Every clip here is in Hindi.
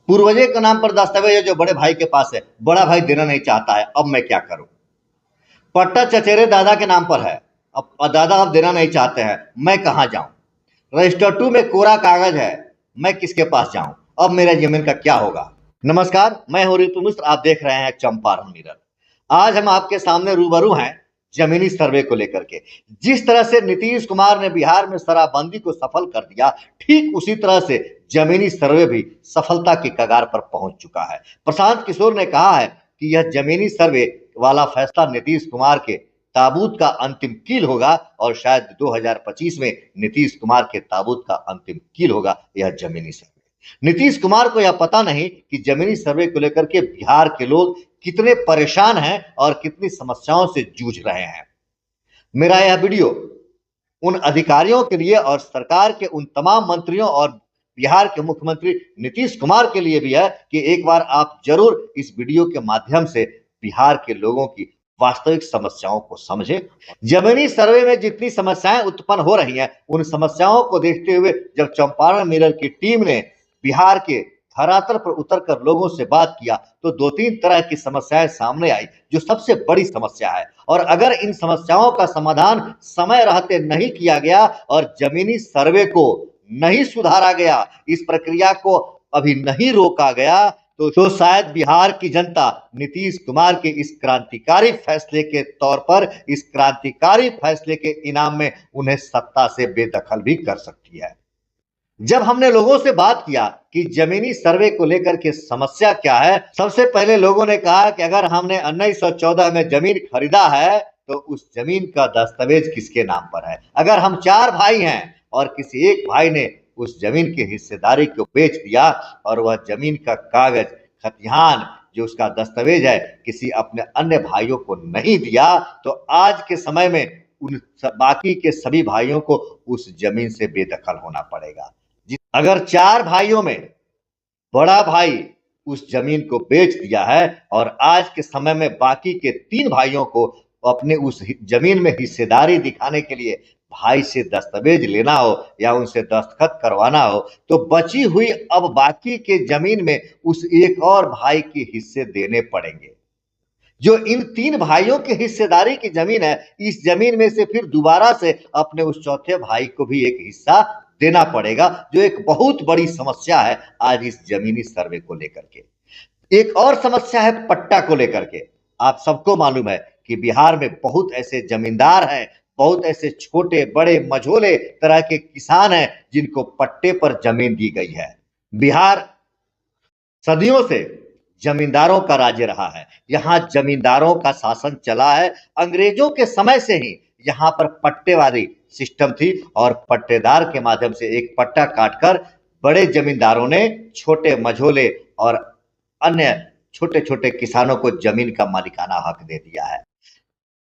पूर्वजे के नाम पर दस्तावेज है जो बड़े भाई के पास है, बड़ा भाई देना नहीं चाहता है, अब मैं क्या करूं। पट्टा चचेरे दादा के नाम पर है, अब दादा अब देना नहीं चाहते हैं, मैं कहां जाऊं। रजिस्टर 2 में कोरा कागज है, मैं किसके पास जाऊं, अब मेरा जमीन का क्या होगा। नमस्कार, मैं हूं रितु मिश्र, आप देख रहे हैं चंपारण मिरर। आज हम आपके सामने रूबरू हैं जमीनी सर्वे को लेकर के। जिस तरह से नीतीश कुमार ने बिहार में शराबबंदी को सफल कर दिया, ठीक उसी तरह से जमीनी सर्वे भी सफलता की कगार पर पहुंच चुका है। प्रशांत किशोर ने कहा है कि यह जमीनी सर्वे वाला फैसला नीतीश कुमार के ताबूत का अंतिम कील होगा और शायद 2025 में नीतीश कुमार के ताबूत का अंतिम कील होगा यह जमीनी सर्वे। नीतीश कुमार को यह पता नहीं कि जमीनी सर्वे को लेकर के बिहार के लोग कितने परेशान हैं और कितनी समस्याओं से जूझ रहे हैं। मेरा यह वीडियो उन अधिकारियों के लिए और सरकार के उन तमाम मंत्रियों और बिहार के मुख्यमंत्री नीतीश कुमार के लिए भी है कि एक बार आप जरूर इस वीडियो के माध्यम से बिहार के लोगों की वास्तविक समस्याओं को समझें। जमीनी सर्वे में जितनी समस्याएं उत्पन्न हो रही हैं, उन समस्याओं को देखते हुए जब चंपारण मिरर की टीम ने बिहार के धरातल पर उतरकर लोगों से बात किया तो 2-3 तरह की समस्याएं सामने आई, जो सबसे बड़ी समस्या है। और अगर इन समस्याओं का समाधान समय रहते नहीं किया गया और जमीनी सर्वे को नहीं सुधारा गया, इस प्रक्रिया को अभी नहीं रोका गया, तो शायद बिहार की जनता नीतीश कुमार के इस क्रांतिकारी फैसले के तौर पर, इस क्रांतिकारी फैसले के इनाम में उन्हें सत्ता से बेदखल भी कर सकती है। जब हमने लोगों से बात किया कि जमीनी सर्वे को लेकर के समस्या क्या है, सबसे पहले लोगों ने कहा कि अगर हमने 1914 में जमीन खरीदा है तो उस जमीन का दस्तावेज किसके नाम पर है। अगर हम 4 भाई हैं और किसी एक भाई ने उस जमीन की हिस्सेदारी को बेच दिया और वह जमीन का कागज खतिहान जो उसका दस्तावेज है किसी अपने अन्य भाइयों को नहीं दिया, तो आज के समय में उन बाकी के सभी भाइयों को उस जमीन से बेदखल होना पड़ेगा। अगर 4 भाइयों में बड़ा भाई उस जमीन को बेच दिया है और आज के समय में बाकी के 3 भाइयों को अपने उस जमीन में हिस्सेदारी दिखाने के लिए भाई से दस्तावेज लेना हो या उनसे दस्तखत करवाना हो, तो बची हुई अब बाकी के जमीन में उस एक और भाई के हिस्से देने पड़ेंगे। जो इन 3 भाइयों की हिस्सेदारी की जमीन है, इस जमीन में से फिर दोबारा से अपने उस चौथे भाई को भी एक हिस्सा देना पड़ेगा, जो एक बहुत बड़ी समस्या है आज इस जमीनी सर्वे को लेकर के। एक और समस्या है पट्टा को लेकर के। आप सबको मालूम है कि बिहार में बहुत ऐसे जमींदार हैं, बहुत ऐसे छोटे बड़े मझोले तरह के किसान हैं जिनको पट्टे पर जमीन दी गई है। बिहार सदियों से जमींदारों का राज्य रहा है, यहाँ जमींदारों का शासन चला है। अंग्रेजों के समय से ही यहाँ पर पट्टेवादी सिस्टम थी और पट्टेदार के माध्यम से एक पट्टा काटकर बड़े जमींदारों ने छोटे मझोले और अन्य छोटे छोटे किसानों को जमीन का मालिकाना हक दे दिया है।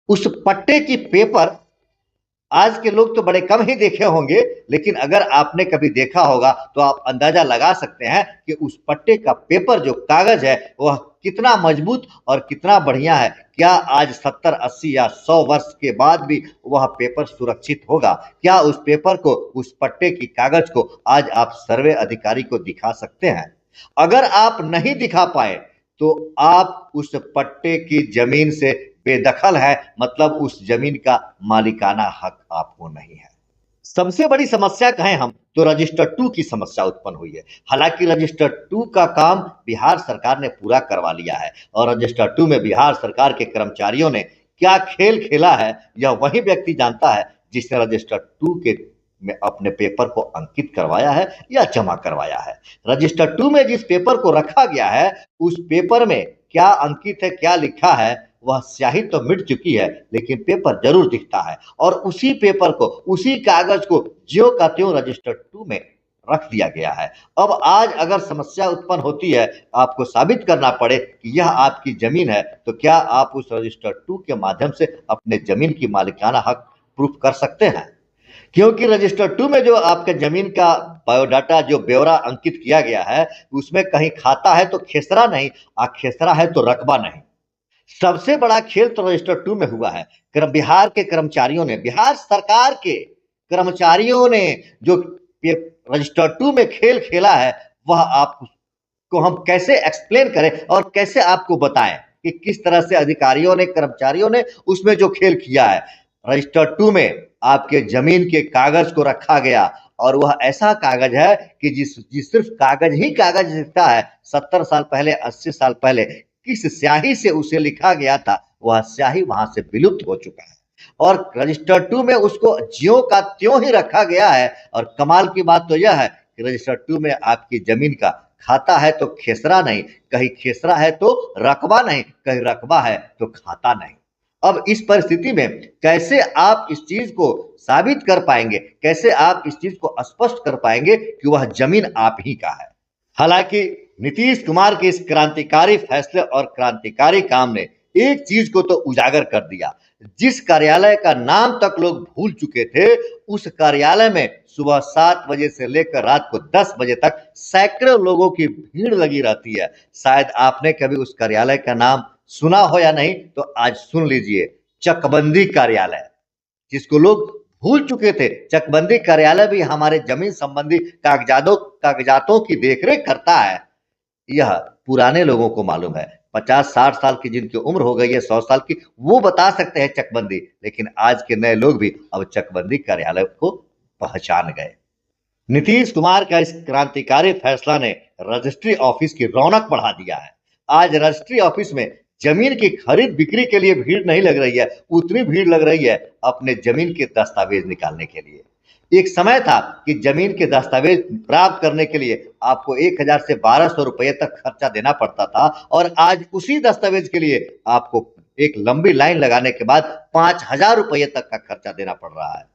उस पट्टे की पेपर आज के लोग तो बड़े कम ही देखे होंगे, लेकिन अगर आपने कभी देखा होगा तो आप अंदाजा लगा सकते हैं कि उस पट्टे का पेपर जो कागज है वह कितना मजबूत और कितना बढ़िया है। क्या आज 70, 80 या 100 वर्ष के बाद भी वह पेपर सुरक्षित होगा? क्या उस पेपर को, उस पट्टे की कागज को आज आप सर्वे अधिकारी को दिखा सकते हैं? अगर आप नहीं दिखा पाए तो आप उस पट्टे की जमीन से बेदखल है, मतलब उस जमीन का मालिकाना हक आपको नहीं है। सबसे बड़ी समस्या कहें हम तो रजिस्टर 2 की समस्या उत्पन्न हुई है। हालांकि रजिस्टर 2 का काम बिहार सरकार ने पूरा करवा लिया है और रजिस्टर 2 में बिहार सरकार के कर्मचारियों ने क्या खेल खेला है यह वही व्यक्ति जानता है जिसने रजिस्टर 2 के में अपने पेपर को अंकित करवाया है या जमा करवाया है। रजिस्टर 2 में जिस पेपर को रखा गया है उस पेपर में क्या अंकित है, क्या लिखा है, वह स्याही तो मिट चुकी है लेकिन पेपर जरूर दिखता है और उसी पेपर को, उसी कागज को ज्यों का त्यों रजिस्टर 2 में रख दिया गया है। अब आज अगर समस्या उत्पन्न होती है, आपको साबित करना पड़े कि यह आपकी जमीन है, तो क्या आप उस रजिस्टर 2 के माध्यम से अपने जमीन की मालिकाना हक प्रूफ कर सकते हैं? क्योंकि रजिस्टर 2 में जो आपके जमीन का बायोडाटा, जो ब्यौरा अंकित किया गया है, उसमें कहीं खाता है तो खेसरा नहीं, खेसरा है तो रकबा नहीं। सबसे बड़ा खेल तो रजिस्टर 2 में हुआ है। बिहार के कर्मचारियों ने, बिहार सरकार के कर्मचारियों ने जो रजिस्टर 2 में खेल खेला है वह आप को हम कैसे एक्सप्लेन करें और कैसे आपको बताएं कि किस तरह से अधिकारियों ने, कर्मचारियों ने उसमें जो खेल किया है। रजिस्टर 2 में आपके जमीन के कागज को रखा गया और वह ऐसा कागज है कि जिस सिर्फ कागज ही कागज दिखता है। 70 साल पहले, 80 साल पहले किस स्याही से उसे लिखा गया था, वह स्याही वहां से विलुप्त हो चुका है और रजिस्टर 2 में उसको ज्यों का त्यों ही रखा गया है। और कमाल की बात तो यह है कि रजिस्टर 2 में आपकी जमीन का खाता है तो खेसरा नहीं, कहीं खेसरा है तो रकबा नहीं, कहीं रकबा है तो खाता नहीं। अब इस परिस्थिति में कैसे आप इस चीज को साबित कर पाएंगे, कैसे आप इस चीज को स्पष्ट कर पाएंगे कि वह जमीन आप ही का है। हालांकि नीतीश कुमार के इस क्रांतिकारी फैसले और क्रांतिकारी काम ने एक चीज को तो उजागर कर दिया। जिस कार्यालय का नाम तक लोग भूल चुके थे, उस कार्यालय में सुबह 7 बजे से लेकर रात को 10 बजे तक सैकड़ों लोगों की भीड़ लगी रहती है। शायद आपने कभी उस कार्यालय का नाम सुना हो या नहीं, तो आज सुन लीजिए, चकबंदी कार्यालय, जिसको लोग भूल चुके थे। चकबंदी कार्यालय भी हमारे जमीन संबंधी कागजातों की देखरेख करता है। यह पुराने लोगों को मालूम है, 50-60 साल की जिनकी उम्र हो गई है, 100 साल की, वो बता सकते हैं चकबंदी, लेकिन आज के नए लोग भी अब चकबंदी कार्यालय को पहचान गए। नीतीश कुमार का इस क्रांतिकारी फैसला ने रजिस्ट्री ऑफिस की रौनक बढ़ा दिया है। आज रजिस्ट्री ऑफिस में जमीन की खरीद बिक्री के लिए भीड़ नहीं लग रही है, उतनी भीड़ लग रही है अपने जमीन के दस्तावेज निकालने के लिए। एक समय था कि जमीन के दस्तावेज प्राप्त करने के लिए आपको 1000 से 1200 रुपये तक खर्चा देना पड़ता था और आज उसी दस्तावेज के लिए आपको एक लंबी लाइन लगाने के बाद 5000 रुपये तक का खर्चा देना पड़ रहा है।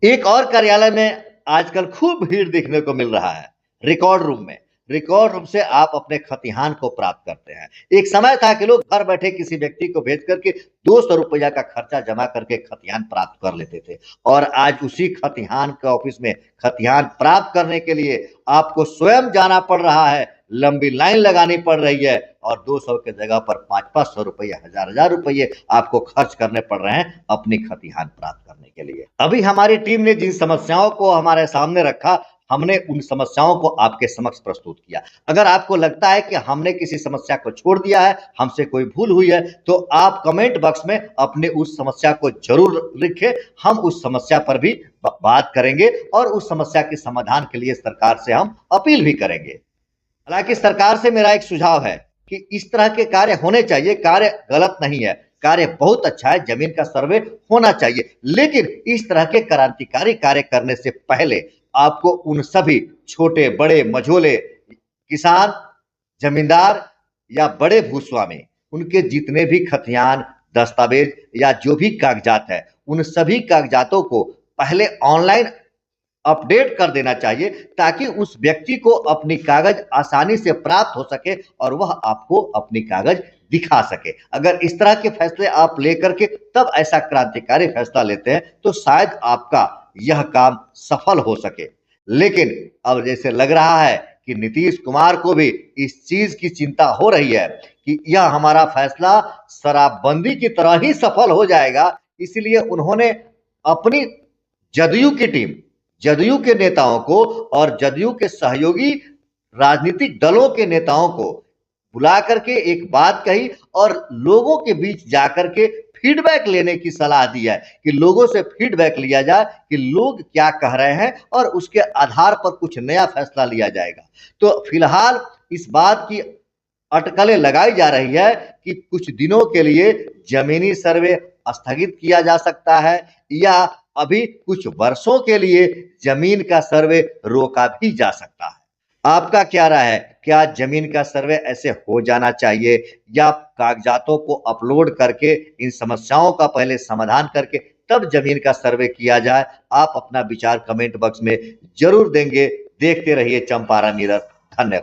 एक और कार्यालय में आजकल खूब भीड़ देखने को मिल रहा है, रिकॉर्ड रूम में। रिकॉर्ड रूम से आप अपने खतिहान को प्राप्त करते हैं। एक समय था कि लोग घर बैठे किसी व्यक्ति को भेज करके 200 रुपया का खर्चा जमा करके खतिहान प्राप्त कर लेते थे और आज उसी खतिहान के ऑफिस में खतिहान प्राप्त करने के लिए आपको स्वयं जाना पड़ रहा है, लंबी लाइन लगानी पड़ रही है और 200 के जगह पर 500-500 रुपये, 1000-1000 रुपये आपको खर्च करने पड़ रहे हैं अपनी खतिहान प्राप्त करने के लिए। अभी हमारी टीम ने जिन समस्याओं को हमारे सामने रखा, हमने उन समस्याओं को आपके समक्ष प्रस्तुत किया। अगर आपको लगता है कि हमने किसी समस्या को छोड़ दिया है, हमसे कोई भूल हुई है, तो आप कमेंट बॉक्स में अपने उस समस्या को जरूर लिखें। हम उस समस्या पर भी बात करेंगे और उस समस्या के समाधान के लिए सरकार से हम अपील भी करेंगे। हालांकि सरकार से मेरा एक सुझाव है कि इस तरह के कार्य होने चाहिए, कार्य गलत नहीं है, कार्य बहुत अच्छा है, जमीन का सर्वे होना चाहिए, लेकिन इस तरह के क्रांतिकारी कार्य करने से पहले आपको उन सभी छोटे बड़े मझोले किसान, जमींदार या बड़े भूस्वामी, उनके जितने भी खतियान, दस्तावेज या जो भी कागजात है, उन सभी कागजातों को पहले ऑनलाइन अपडेट कर देना चाहिए ताकि उस व्यक्ति को अपनी कागज आसानी से प्राप्त हो सके और वह आपको अपनी कागज दिखा सके। अगर इस तरह के फैसले आप लेकर के तब ऐसा क्रांतिकारी फैसला लेते हैं तो शायद आपका यह काम सफल हो सके। लेकिन अब जैसे लग रहा है कि नीतीश कुमार को भी इस चीज की चिंता हो रही है कि यह हमारा फैसला शराबबंदी की तरह ही सफल हो जाएगा, इसलिए उन्होंने अपनी जदयू की टीम, जदयू के नेताओं को और जदयू के सहयोगी राजनीतिक दलों के नेताओं को बुला करके एक बात कही और लोगों के बीच जाकर के फीडबैक लेने की सलाह दी है कि लोगों से फीडबैक लिया जाए कि लोग क्या कह रहे हैं और उसके आधार पर कुछ नया फैसला लिया जाएगा। तो फिलहाल इस बात की अटकलें लगाई जा रही है कि कुछ दिनों के लिए जमीनी सर्वे स्थगित किया जा सकता है या अभी कुछ वर्षों के लिए जमीन का सर्वे रोका भी जा सकता है। आपका क्या राय है? क्या जमीन का सर्वे ऐसे हो जाना चाहिए या कागजातों को अपलोड करके इन समस्याओं का पहले समाधान करके तब जमीन का सर्वे किया जाए? आप अपना विचार कमेंट बॉक्स में जरूर देंगे। देखते रहिए चंपारण मिरर। धन्यवाद।